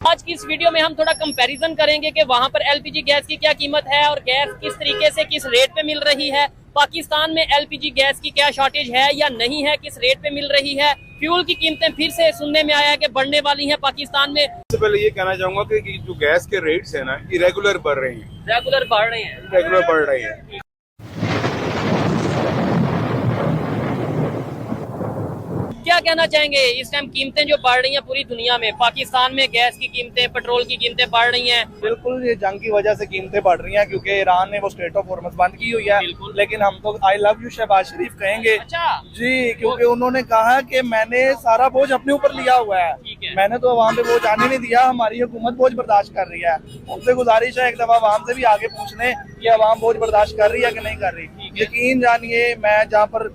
आज की इस वीडियो में हम थोड़ा कंपैरिजन करेंगे कि वहाँ पर एलपीजी गैस की क्या कीमत है और गैस किस तरीके से किस रेट पे मिल रही है। पाकिस्तान में एलपीजी गैस की क्या शॉर्टेज है या नहीं है, किस रेट पे मिल रही है। फ्यूल की कीमतें फिर से सुनने में आया है कि बढ़ने वाली हैं पाकिस्तान में। सबसे पहले ये कहना चाहूंगा कि जो गैस के रेट्स है ना, इरेगुलर बढ़ रहे हैं। रेगुलर बढ़ रहे हैं। रेगुलर बढ़ रहे हैं। क्या कहना चाहेंगे, इस टाइम कीमतें जो बढ़ रही हैं पूरी दुनिया में, पाकिस्तान में गैस की कीमतें, पेट्रोल की कीमतें बढ़ रही हैं। बिल्कुल, ये जंग की वजह से कीमतें बढ़ रही हैं क्योंकि ईरान ने वो स्टेट ऑफ हॉर्मस बंद की हुई है। लेकिन हम तो आई लव यू शहबाज शरीफ कहेंगे। अच्छा जी, क्योंकि उन्होंने कहा कि मैंने सारा बोझ अपने ऊपर लिया हुआ है, मैंने तो अवाम पे बोझ आने नहीं दिया। हमारी हुकूमत बोझ बर्दाश्त कर रही है। उनसे गुजारिश है एक दफा अवाम से भी आगे पूछ लें कि अवाम बोझ बर्दाश्त कर रही है कि नहीं कर रही। यकीन जानिए, मैं जहाँ पर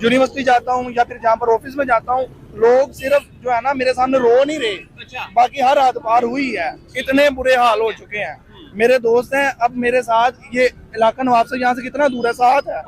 यूनिवर्सिटी जाता हूँ या फिर जहाँ पर ऑफिस में जाता हूँ, लोग सिर्फ जो है ना मेरे सामने रो नहीं रहे, बाकी हर हद पार हुई है। इतने बुरे हाल हो चुके हैं। मेरे दोस्त हैं, अब मेरे साथ ये इलाका नवाब से यहाँ से कितना दूर है, साथ है,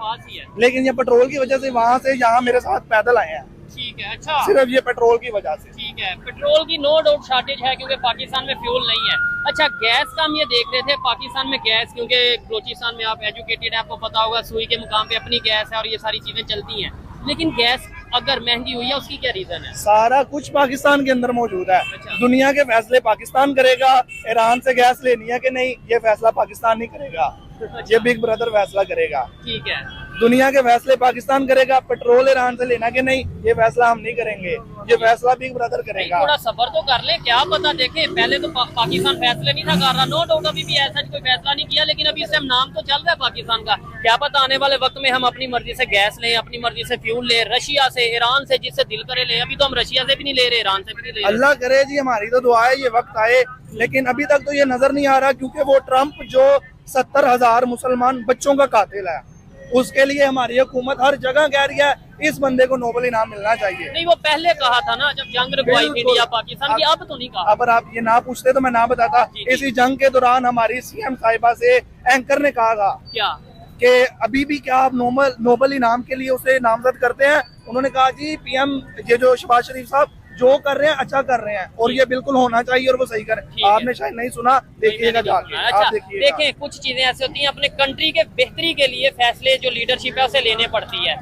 लेकिन ये पेट्रोल की वजह से वहाँ से यहाँ मेरे साथ पैदल आए हैं। ठीक है। अच्छा, सिर्फ ये पेट्रोल की वजह से। ठीक है, पेट्रोल की नो डाउट शॉर्टेज है क्योंकि पाकिस्तान में फ्यूल नहीं है। अच्छा, गैस का हम ये देख रहे थे पाकिस्तान में गैस, क्योंकि बलोचिस्तान में आप एजुकेटेड है, आपको पता होगा सुई के मुकाम पे अपनी गैस है और ये सारी चीजें चलती हैं। लेकिन गैस अगर महंगी हुई है उसकी क्या रीजन है? सारा कुछ पाकिस्तान के अंदर मौजूद है। अच्छा। दुनिया के फैसले पाकिस्तान करेगा। ईरान से गैस लेनी है कि नहीं, ये फैसला पाकिस्तान नहीं करेगा। अच्छा। ये बिग ब्रदर फैसला करेगा। ठीक है। दुनिया के फैसले पाकिस्तान करेगा। पेट्रोल ईरान से लेना कि नहीं, ये फैसला हम नहीं करेंगे, ये फैसला बिग ब्रदर करेगा। थोड़ा सफर तो कर ले, क्या पता। देखें, पहले तो पाकिस्तान फैसले नहीं था कर रहा, नो डाउट अभी भी ऐसा कोई फैसला नहीं किया, लेकिन अभी इस टाइम नाम तो चल रहा है पाकिस्तान का। क्या पता आने वाले वक्त में हम अपनी मर्जी से गैस लें, अपनी मर्जी से फ्यूल ले, रशिया से, ईरान से, जिससे दिल करे ले। अभी तो हम रशिया से भी नहीं ले रहे, ईरान से भी नहीं ले रहे। अल्लाह करे जी, हमारी तो दुआ है ये वक्त आए, लेकिन अभी तक तो ये नजर नहीं आ रहा क्योंकि वो ट्रम्प जो 70,000 मुसलमान बच्चों का कातिल है, उसके लिए हमारी हुकूमत हर जगह कह रही है इस बंदे को नोबेल इनाम मिलना चाहिए। नहीं, वो पहले कहा था ना जब जंग रखवाई थी इंडिया पाकिस्तान की, अब तो नहीं कहा। अगर आप ये ना पूछते तो मैं ना बताता। इसी जंग के दौरान हमारी सीएम साहिबा से एंकर ने कहा था क्या कि अभी भी क्या आप नोबेल इनाम के लिए उसे नामजद करते हैं। उन्होंने कहा जी पीएम ये जो शहबाज शरीफ साहब जो कर रहे हैं अच्छा कर रहे हैं और ये बिल्कुल होना चाहिए और वो सही करें। आपने शायद नहीं सुना, देखिएगा जाके। अच्छा, देखें, कुछ चीजें ऐसी होती हैं अपने कंट्री के बेहतरी के लिए फैसले जो लीडरशिप है उसे लेने पड़ती है।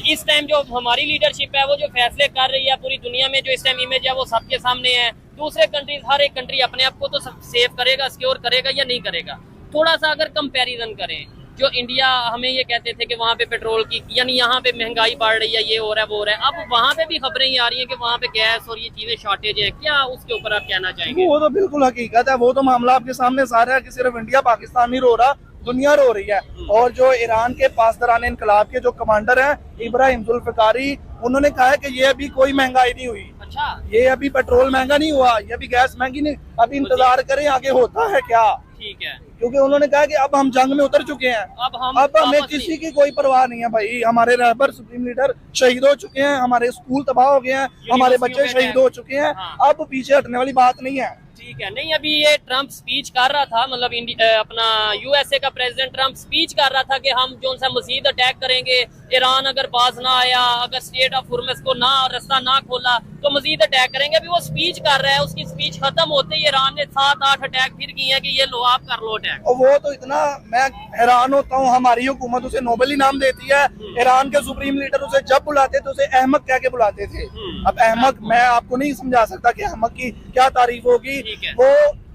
इस टाइम जो हमारी लीडरशिप है वो जो फैसले कर रही है पूरी दुनिया में, जो इस टाइम इमेज है वो सबके सामने है। दूसरे कंट्रीज, हर एक कंट्री अपने आप को तो सेव करेगा, सिक्योर करेगा या नहीं करेगा। थोड़ा सा अगर कंपैरिजन करें, जो इंडिया हमें ये कहते थे कि वहाँ पे पेट्रोल की, यानी यहाँ पे महंगाई बढ़ रही है, ये हो रहा है वो हो रहा है, अब वहाँ पे भी खबरें ये आ रही हैं कि वहाँ पे गैस और ये चीजें शॉर्टेज है। क्या उसके ऊपर आप कहना चाहेंगे? वो तो बिल्कुल हकीकत है, वो तो मामला आपके सामने सारा है कि सिर्फ इंडिया पाकिस्तान नहीं रो रहा, दुनिया रो रही है। और जो ईरान के पासदारान इनकलाब के जो कमांडर हैं इब्राहिम जुल्फिकारी, उन्होंने कहा है कि ये अभी कोई महंगाई नहीं हुई। अच्छा, ये अभी पेट्रोल महंगा नहीं हुआ, ये अभी गैस महंगी नहीं, अभी इंतजार करें आगे होता है क्या। ठीक है, क्योंकि उन्होंने कहा कि अब हम जंग में उतर चुके हैं, अब हमें किसी की कोई परवाह नहीं है भाई। हमारे रहबर सुप्रीम लीडर शहीद हो चुके हैं, हमारे स्कूल तबाह हो गए हैं, हमारे बच्चे शहीद हो चुके हैं। अब पीछे हटने वाली बात नहीं है। ठीक है। नहीं, अभी ये ट्रम्प स्पीच कर रहा था, मतलब अपना यूएसए का प्रेसिडेंट ट्रम्प स्पीच कर रहा था कि हम जो सा मजीद अटैक करेंगे, ईरान अगर बाज ना आया, अगर स्टेट ऑफ हॉर्मस को ना रास्ता ना खोला तो मजीद अटैक करेंगे। अभी वो स्पीच कर रहा है, उसकी स्पीच खत्म होते ही ईरान ने 7-8 अटैक फिर किए हैं कि ये लो आप कर लो अटैक। और वो तो इतना मैं हैरान होता हूँ, हमारी हुकूमत उसे नोबेल इनाम देती है, ईरान के सुप्रीम लीडर उसे जब बुलाते थे उसे अहमक कह के बुलाते थे। अब अहमक मैं आपको नहीं समझा सकता कि अहमक की क्या तारीफ होगी। वो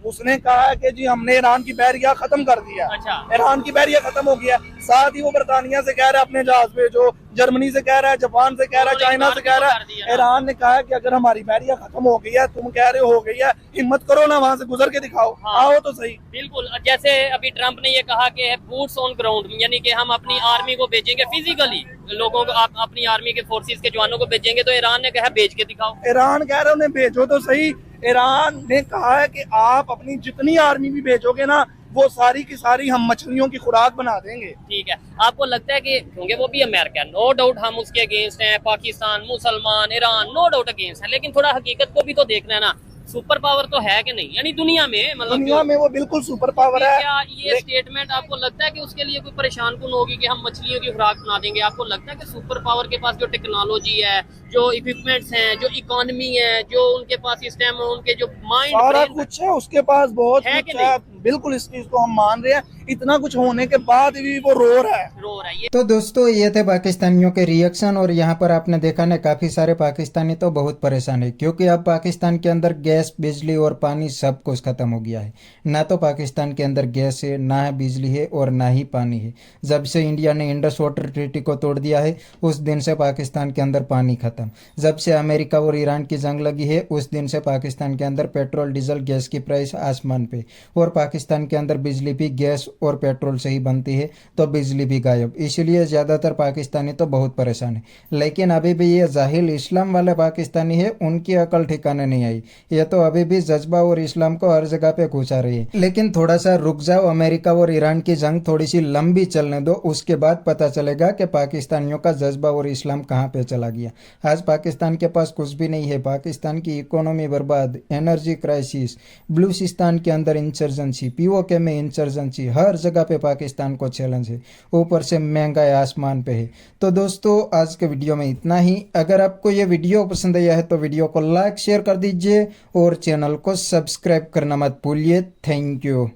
उसने कहा है कि जी हमने ईरान की बहरिया खत्म कर दिया। अच्छा। ईरान की बहरिया खत्म हो गया। साथ ही वो बरतानिया से कह रहा है अपने जहाज पे, जो जर्मनी से कह रहा है, जापान से कह रहा है, चाइना से कह रहा है। ईरान ने कहा है कि अगर हमारी बहरिया खत्म हो गई है, तुम कह रहे हो गई है, हिम्मत करो ना वहाँ से गुजर के दिखाओ। हाँ। आओ तो सही। बिल्कुल, जैसे अभी ट्रम्प ने ये कहा कि बूट्स ऑन ग्राउंड, यानी कि हम अपनी आर्मी को भेजेंगे फिजिकली, लोगों को अपनी आर्मी के फोर्सेस के जवानों को भेजेंगे, तो ईरान ने कहा भेज के दिखाओ। ईरान कह रहा है उन्हें भेजो तो सही। ईरान ने कहा है कि आप अपनी जितनी आर्मी भी भेजोगे ना, वो सारी की सारी हम मछलियों की खुराक बना देंगे। ठीक है, आपको लगता है कि क्योंकि वो भी अमेरिका, नो डाउट हम उसके अगेंस्ट हैं, पाकिस्तान, मुसलमान, ईरान, नो डाउट अगेंस्ट है, लेकिन थोड़ा हकीकत को भी तो देखना है ना। सुपर पावर तो है कि नहीं, यानी दुनिया में, मतलब दुनिया में वो बिल्कुल सुपर पावर है। क्या ये स्टेटमेंट आपको लगता है कि उसके लिए कोई परेशान कौन होगी कि हम मछलियों की खुराक बना देंगे? आपको लगता है कि सुपर पावर के पास जो टेक्नोलॉजी है, जो इक्विपमेंट्स हैं, जो इकोनॉमी है, जो उनके पास इस टाइम उनके जो माइंड सारा कुछ है उसके पास, बहुत है कुछ कि है, बिल्कुल इस चीज को हम मान रहे हैं। इतना कुछ होने के बाद भी वो रो रहा है ये। तो दोस्तों ये थे पाकिस्तानियों के रिएक्शन, और यहाँ पर आपने देखा ना काफ़ी सारे पाकिस्तानी तो बहुत परेशान है, क्योंकि अब पाकिस्तान के अंदर गैस, बिजली और पानी सब कुछ ख़त्म हो गया है। ना तो पाकिस्तान के अंदर गैस है, ना है बिजली है, और ना ही पानी है। जब से इंडिया ने इंडस वाटर ट्रीटी को तोड़ दिया है उस दिन से पाकिस्तान के अंदर पानी ख़त्म। जब से अमेरिका और ईरान की जंग लगी है उस दिन से पाकिस्तान के अंदर पेट्रोल, डीजल, गैस की प्राइस आसमान पे, और पाकिस्तान के अंदर बिजली भी गैस और पेट्रोल से ही बनती है, तो बिजली भी गायब। इसलिए ज़्यादातर पाकिस्तानी तो बहुत परेशान है। लेकिन अभी भी ये जाहिल इस्लाम वाले पाकिस्तानी है, उनकी अकल ठिकाने नहीं आई। ये तो अभी भी जज्बा और इस्लाम को हर जगह पे घुसा रही है। लेकिन थोड़ा सा रुक जाओ, अमेरिका और ईरान की जंग थोड़ी सी लंबी चलने दो, उसके बाद पता चलेगा कि पाकिस्तानियों का जज्बा और इस्लाम कहाँ पे चला गया। आज पाकिस्तान के पास कुछ भी नहीं है। पाकिस्तान की इकोनॉमी बर्बाद, एनर्जी क्राइसिस, बलूचिस्तान के अंदर इंसर्जेंसी, पीओके में इंसर्जेंसी, हर जगह पे पाकिस्तान को चैलेंज है। ऊपर से महंगाई आसमान पे है। तो दोस्तों आज के वीडियो में इतना ही। अगर आपको ये वीडियो पसंद आया है तो वीडियो को लाइक शेयर कर दीजिए और चैनल को सब्सक्राइब करना मत भूलिए। Thank you.